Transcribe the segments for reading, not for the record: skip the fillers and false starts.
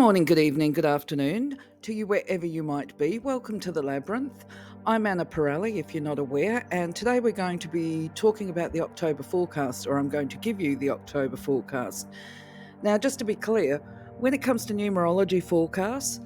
morning, good evening, good afternoon to you wherever you might be. Welcome to the Labyrinth. I'm Anah Parreli, if you're not aware, and today we're going to be talking about the October forecast, or I'm going to give you the October forecast. Now, just to be clear, when it comes to numerology forecasts,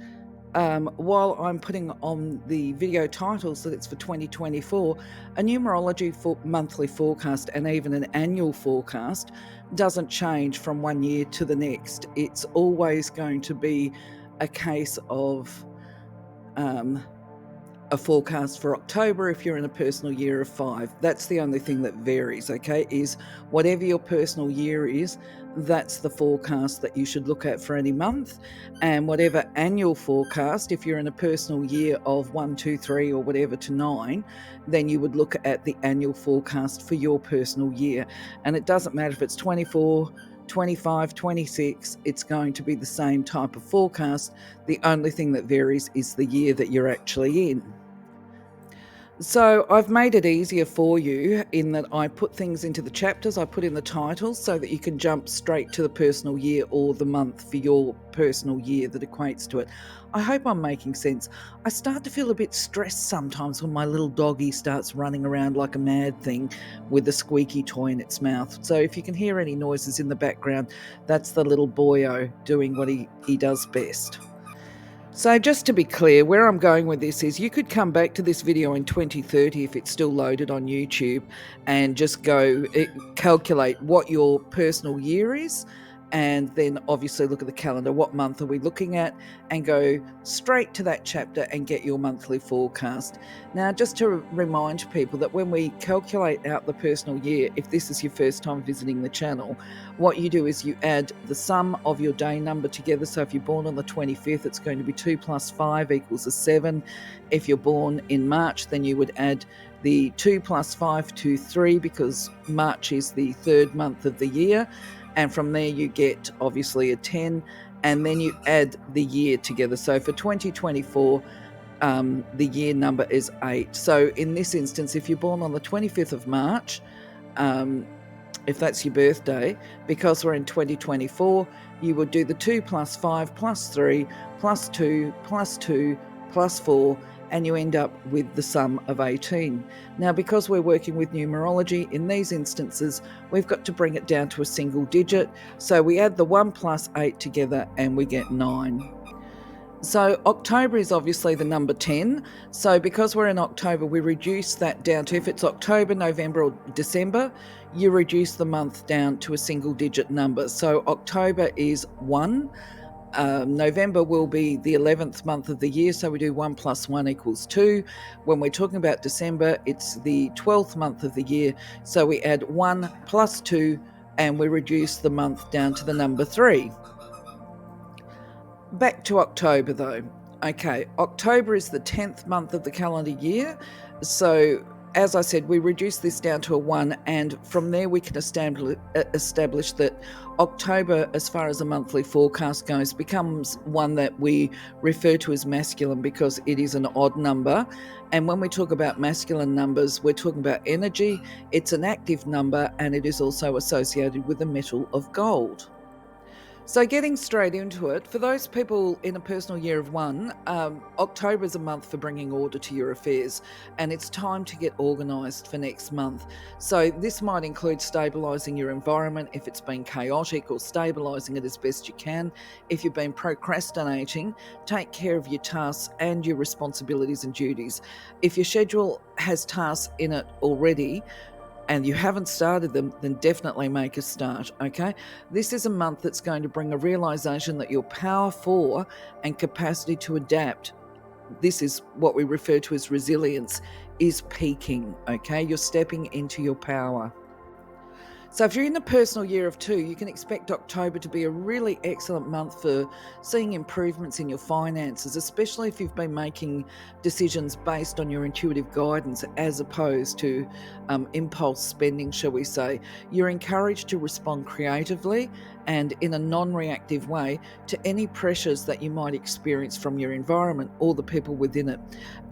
while I'm putting on the video titles that it's for 2024, a numerology monthly forecast and even an annual forecast doesn't change from one year to the next. It's always going to be a case of a forecast for October if you're in a personal year of 5. That's the only thing that varies, okay, is whatever your personal year is, that's the forecast that you should look at for any month. And whatever annual forecast, if you're in a personal year of 1, 2, 3 or whatever to 9, then you would look at the annual forecast for your personal year. And it doesn't matter if it's 24, 25, 26, it's going to be the same type of forecast. The only thing that varies is the year that you're actually in. So I've made it easier for you in that I put things into the chapters, I put in the titles so that you can jump straight to the personal year or the month for your personal year that equates to it. I hope I'm making sense. I start to feel a bit stressed sometimes when my little doggy starts running around like a mad thing with a squeaky toy in its mouth. So if you can hear any noises in the background, that's the little boyo doing what he does best. So just to be clear, where I'm going with this is you could come back to this video in 2030 if it's still loaded on YouTube and just go calculate what your personal year is, and then obviously look at the calendar. What month are we looking at? And go straight to that chapter and get your monthly forecast. Now, just to remind people that when we calculate out the personal year, if this is your first time visiting the channel, what you do is you add the sum of your day number together. So if you're born on the 25th, it's going to be 2 plus 5 equals a 7. If you're born in March, then you would add the 2 plus 5 to 3 because March is the third month of the year. And from there you get obviously a 10, and then you add the year together. So for 2024, the year number is 8. So in this instance, if you're born on the 25th of March, if that's your birthday, because we're in 2024, you would do the 2 plus 5 plus 3 plus 2 plus 2 plus 4, and you end up with the sum of 18. Now, because we're working with numerology, in these instances, we've got to bring it down to a single digit. So we add the 1 plus 8 together and we get 9. So October is obviously the number 10. So because we're in October, we reduce that down to, if it's October, November or December, you reduce the month down to a single digit number. So October is 1. November will be the 11th month of the year, so we do 1 plus 1 equals 2. When we're talking about December, it's the 12th month of the year, so we add 1 plus 2 and we reduce the month down to the number 3. Back to October though. Okay, October is the 10th month of the calendar year, so as I said, we reduce this down to a 1, and from there we can establish that October, as far as a monthly forecast goes, becomes one that we refer to as masculine because it is an odd number. And when we talk about masculine numbers, we're talking about energy. It's an active number, and it is also associated with the metal of gold. So getting straight into it, for those people in a personal year of 1, October is a month for bringing order to your affairs, and it's time to get organised for next month. So this might include stabilising your environment if it's been chaotic, or stabilising it as best you can. If you've been procrastinating, take care of your tasks and your responsibilities and duties. If your schedule has tasks in it already, and you haven't started them, then definitely make a start, okay? This is a month that's going to bring a realisation that your power for and capacity to adapt, this is what we refer to as resilience, is peaking, okay? You're stepping into your power. So if you're in a personal year of 2, you can expect October to be a really excellent month for seeing improvements in your finances, especially if you've been making decisions based on your intuitive guidance as opposed to impulse spending, shall we say. You're encouraged to respond creatively and in a non-reactive way to any pressures that you might experience from your environment or the people within it,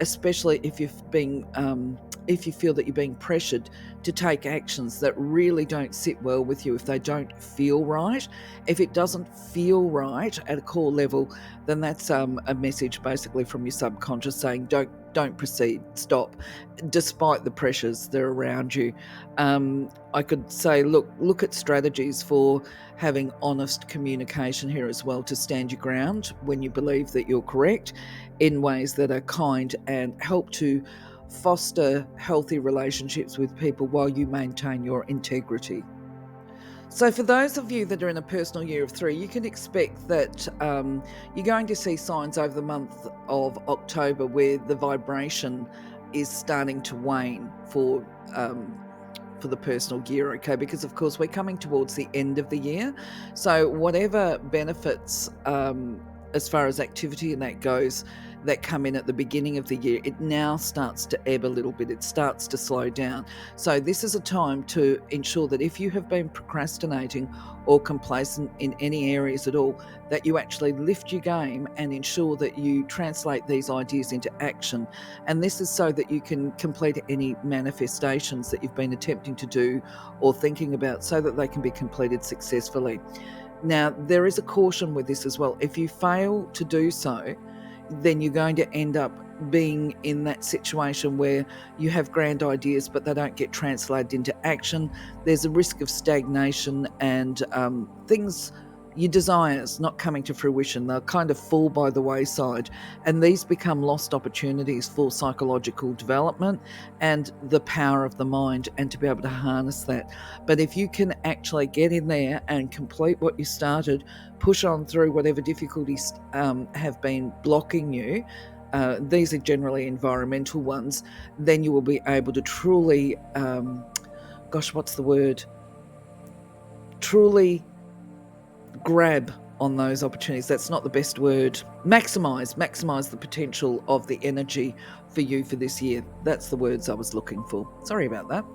especially if you've been if you feel that you're being pressured to take actions that really don't sit well with you, if they don't feel right. If it doesn't feel right at a core level, then that's a message basically from your subconscious saying don't proceed, stop, despite the pressures that are around you. I could say, look at strategies for having honest communication here as well, to stand your ground when you believe that you're correct, in ways that are kind and help to foster healthy relationships with people while you maintain your integrity. So for those of you that are in a personal year of 3, you can expect that you're going to see signs over the month of October where the vibration is starting to wane for the personal year, okay? Because of course we're coming towards the end of the year, so whatever benefits as far as activity and that goes that come in at the beginning of the year, it now starts to ebb a little bit, it starts to slow down. So this is a time to ensure that if you have been procrastinating or complacent in any areas at all, that you actually lift your game and ensure that you translate these ideas into action. And this is so that you can complete any manifestations that you've been attempting to do or thinking about, so that they can be completed successfully. Now, there is a caution with this as well. If you fail to do so, then you're going to end up being in that situation where you have grand ideas but they don't get translated into action. There's a risk of stagnation and things, your desires not coming to fruition. They'll kind of fall by the wayside, and these become lost opportunities for psychological development and the power of the mind, and to be able to harness that. But if you can actually get in there and complete what you started, push on through whatever difficulties have been blocking you, these are generally environmental ones, then you will be able to truly, truly grab on those opportunities. That's not the best word. Maximize the potential of the energy for you for this year. That's the words I was looking for. Sorry about that.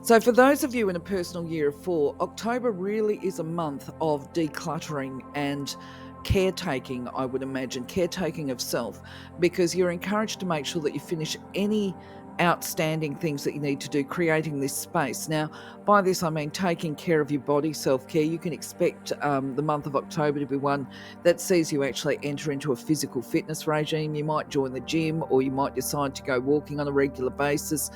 So for those of you in a personal year of 4, October really is a month of decluttering and caretaking, I would imagine, caretaking of self, because you're encouraged to make sure that you finish any outstanding things that you need to do, creating this space. Now, by this I mean taking care of your body, self-care. You can expect the month of October to be one that sees you actually enter into a physical fitness regime. You might join the gym, or you might decide to go walking on a regular basis.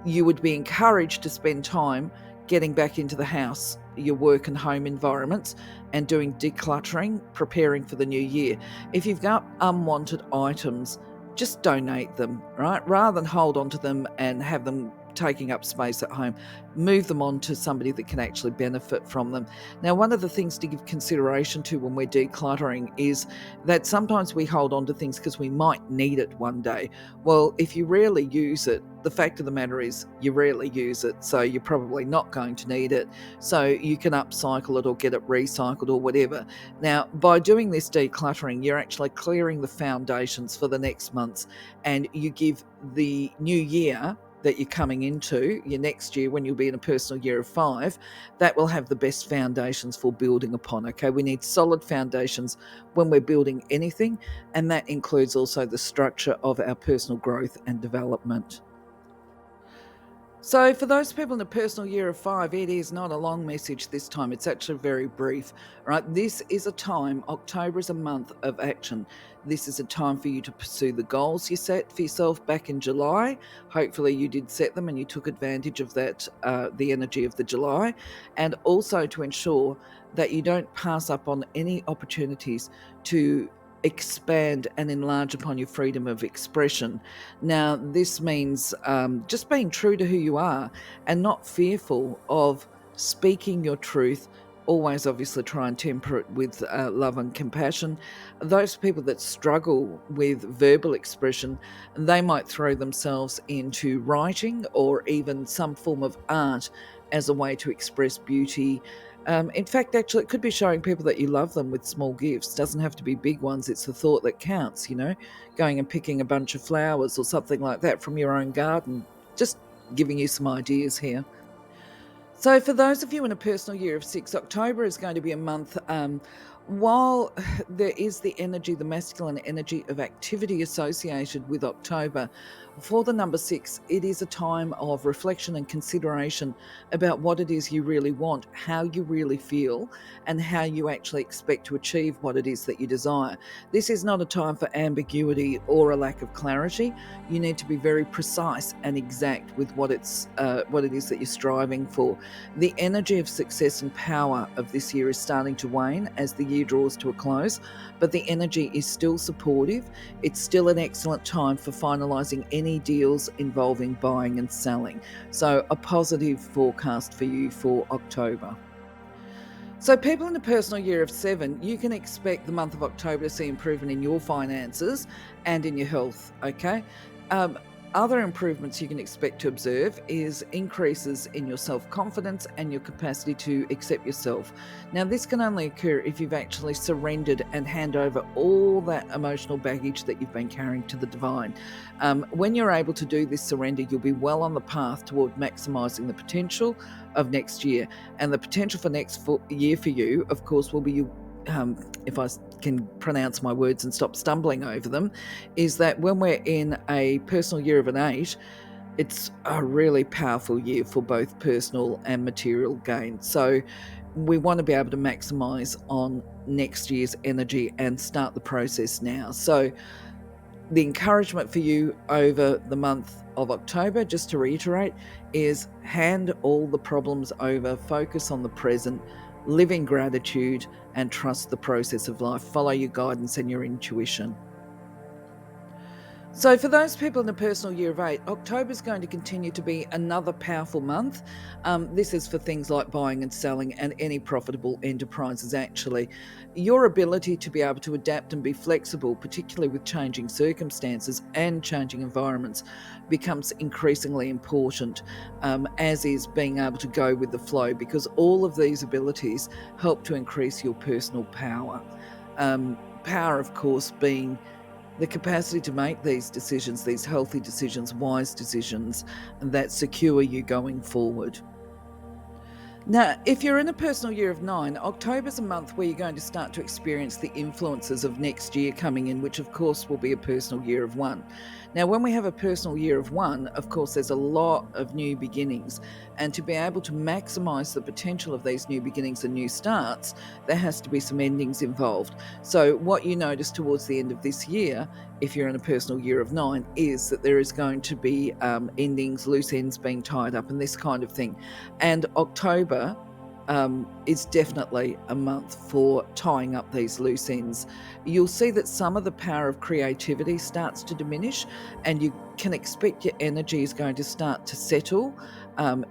You would be encouraged to spend time getting back into the house, your work and home environments, and doing decluttering, preparing for the new year. If you've got unwanted items, just donate them, right? Rather than hold on to them and have them taking up space at home, move them on to somebody that can actually benefit from them. Now, one of the things to give consideration to when we're decluttering is that sometimes we hold on to things because we might need it one day. Well, if you rarely use it, the fact of the matter is you rarely use it, so you're probably not going to need it. So you can upcycle it or get it recycled or whatever. Now, by doing this decluttering, you're actually clearing the foundations for the next months, and you give the new year that you're coming into, your next year, when you'll be in a personal year of 5, that will have the best foundations for building upon. Okay, we need solid foundations when we're building anything, and that includes also the structure of our personal growth and development. So for those people in a personal year of 5, it is not a long message this time. It's actually very brief, right? This is a time, October is a month of action. This is a time for you to pursue the goals you set for yourself back in July. Hopefully you did set them and you took advantage of that, the energy of the July, and also to ensure that you don't pass up on any opportunities to expand and enlarge upon your freedom of expression. Now, this means just being true to who you are and not fearful of speaking your truth. Always obviously try and temper it with love and compassion. Those people that struggle with verbal expression, they might throw themselves into writing or even some form of art as a way to express beauty. In fact, actually, it could be showing people that you love them with small gifts. It doesn't have to be big ones. It's the thought that counts, going and picking a bunch of flowers or something like that from your own garden. Just giving you some ideas here. So for those of you in a personal year of 6, October is going to be a month While there is the energy, the masculine energy of activity associated with October, for the number 6, it is a time of reflection and consideration about what it is you really want, how you really feel, and how you actually expect to achieve what it is that you desire. This is not a time for ambiguity or a lack of clarity. You need to be very precise and exact with what it is that you're striving for. The energy of success and power of this year is starting to wane as the year draws to a close, but the energy is still supportive. It's still an excellent time for finalising any deals involving buying and selling. So, a positive forecast for you for October. So, people in the personal year of 7, you can expect the month of October to see improvement in your finances and in your health. Okay. Other improvements you can expect to observe is increases in your self-confidence and your capacity to accept yourself. Now, this can only occur if you've actually surrendered and hand over all that emotional baggage that you've been carrying to the divine. When you're able to do this surrender, you'll be well on the path toward maximizing the potential of next year. And the potential for next year for you, of course, will be if I can pronounce my words and stop stumbling over them, is that when we're in a personal year of an 8, it's a really powerful year for both personal and material gain. So we want to be able to maximize on next year's energy and start the process now. So the encouragement for you over the month of October, just to reiterate, is hand all the problems over, focus on the present, live in gratitude, and trust the process of life. Follow your guidance and your intuition. So for those people in the personal year of 8, October is going to continue to be another powerful month. This is for things like buying and selling and any profitable enterprises, actually. Your ability to be able to adapt and be flexible, particularly with changing circumstances and changing environments, becomes increasingly important, as is being able to go with the flow, because all of these abilities help to increase your personal power. Power, of course, being the capacity to make these decisions, these healthy decisions, wise decisions that secure you going forward. Now, if you're in a personal year of 9, October's a month where you're going to start to experience the influences of next year coming in, which of course will be a personal year of 1. Now, when we have a personal year of 1, of course, there's a lot of new beginnings. And to be able to maximize the potential of these new beginnings and new starts, there has to be some endings involved. So what you notice towards the end of this year, if you're in a personal year of 9, is that there is going to be endings, loose ends being tied up and this kind of thing. And October is definitely a month for tying up these loose ends. You'll see that some of the power of creativity starts to diminish, and you can expect your energy is going to start to settle.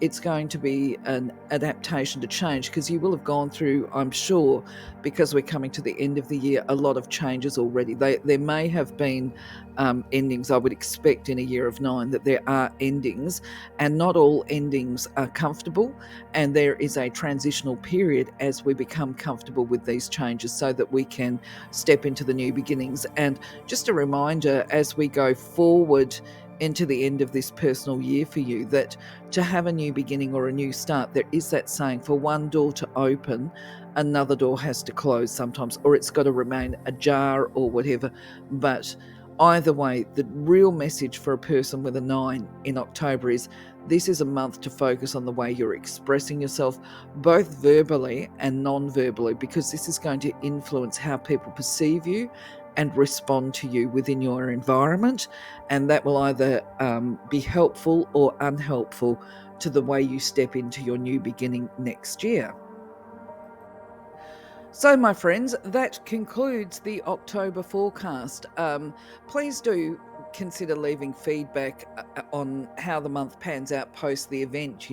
It's going to be an adaptation to change, because you will have gone through, I'm sure, because we're coming to the end of the year, a lot of changes already. There may have been endings. I would expect in a year of 9 that there are endings, and not all endings are comfortable, and there is a transitional period as we become comfortable with these changes so that we can step into the new beginnings. And just a reminder, as we go forward into the end of this personal year for you, that to have a new beginning or a new start, there is that saying, for one door to open, another door has to close sometimes, or it's got to remain ajar or whatever. But either way, the real message for a person with a 9 in October is this is a month to focus on the way you're expressing yourself, both verbally and non-verbally, because this is going to influence how people perceive you and respond to you within your environment. And that will either be helpful or unhelpful to the way you step into your new beginning next year. So, my friends, that concludes the October forecast. Please do consider leaving feedback on how the month pans out post the event,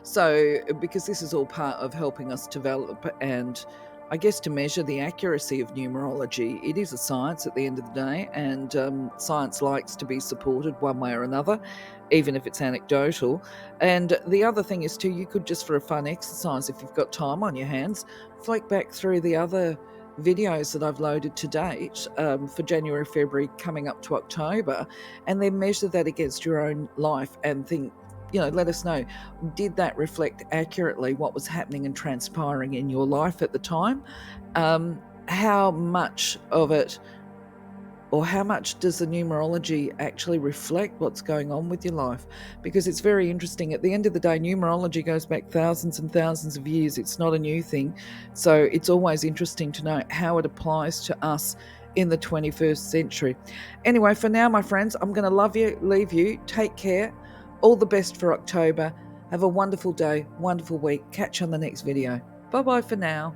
So, because this is all part of helping us develop and I guess to measure the accuracy of numerology. It is a science at the end of the day, and science likes to be supported one way or another, even if it's anecdotal. And the other thing is too, you could just, for a fun exercise, if you've got time on your hands, flick back through the other videos that I've loaded to date for January, February, coming up to October, and then measure that against your own life and think, let us know, did that reflect accurately what was happening and transpiring in your life at the time? how much of it, or how much does the numerology actually reflect what's going on with your life? Because it's very interesting. At the end of the day, numerology goes back thousands and thousands of years. It's not a new thing. So it's always interesting to know how it applies to us in the 21st century. Anyway, for now, my friends, I'm going to leave you. Take care. All the best for October. Have a wonderful day, wonderful week. Catch you on the next video. Bye-bye for now.